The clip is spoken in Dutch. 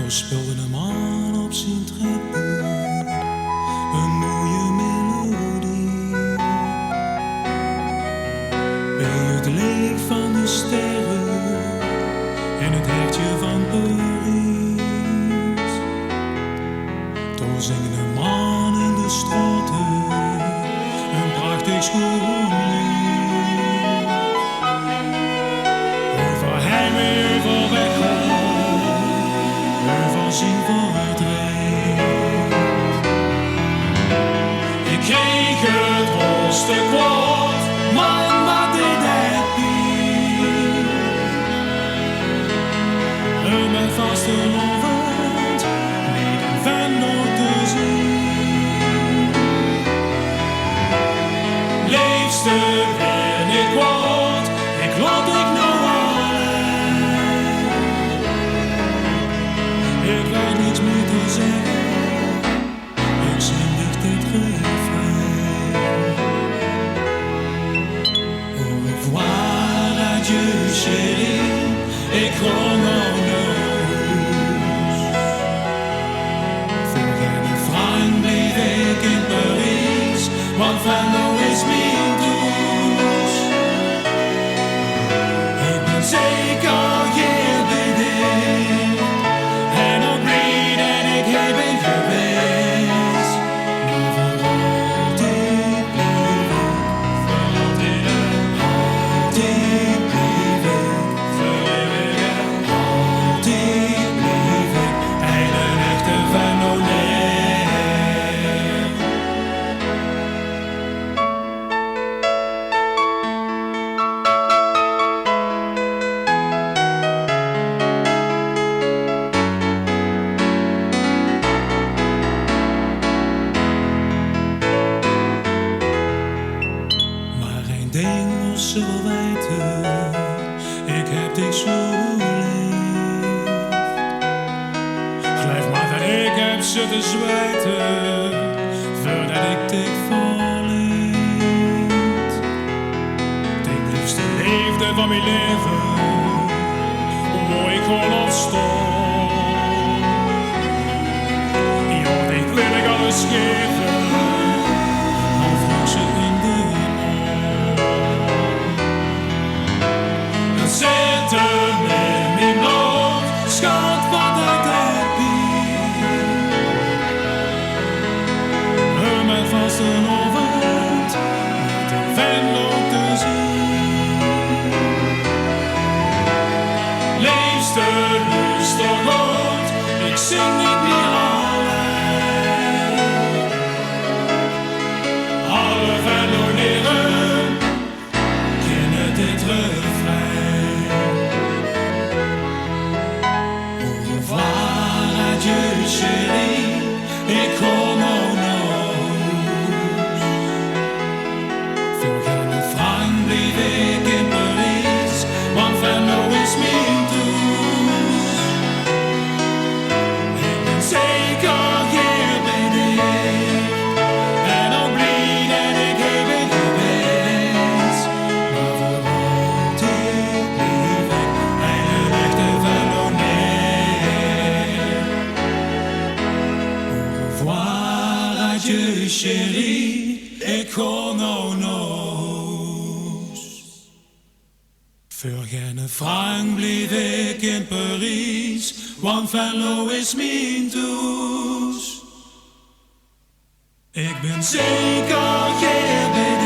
speelde een man op zijn trekboek een mooie melodie. Bij het leeg van de sterren en het hertje van Parijs. Toen zingen de man in de straten een prachtig schoollied. Over heimwee, over weggaan, over zijn verdriet. Ik kreeg het hoogste kwaad, man, wat deed het pijn. Er met vastelovend, niet een venno te zien. Leefste ben ik kwaad, ik laat ik nou alleen. Ik weet niets meer te zeggen, ik zing dicht dit refrein. Au revoir, adieu chérie, ik ga nou naar huis. Voor geen frank bleef ik in Parijs, want Venlo is mijn thuis. Ik ben zeker hier bij dit, en ook blij dat ik hier ben geweest. Maar voor altijd blijf ik, voor altijd blijf ik, voor eeuwig, altijd blijf ik, een echte Venlonair. Maar één ding moest ze wel weten, ik heb dich zo lief. Geloof maar dat ik heb zitten zwijten, voordat ik dich verliet. De liefste liefde van mijn leven, hoe ik gewoon afstond. Ja, ik wil ik alles geven, al vroeg ze in de mond. Dan zitten in mijn bloed, schat wat uit het bier. Met vast een ovend, met een Venlo te zien. Leefste luister goed, ik zing niet meer alleen. Alle Venloneren kennen dit refrein. Au revoir, adieu chérie, ik kom nou naar huis. Voor geen frank bleef ik in Parijs, want Venlo is mijn thuis. Ik ben zeker hier bij dit, en ook blij dat ik hier ben geweest. Maar voor altijd blijf ik een echte Venlonair. Au revoir, adieu chérie, ik ga nou naar huis. Voor geen frank bleef ik in Parijs, want Venlo is mijn thuis. Ik ben zeker hier bij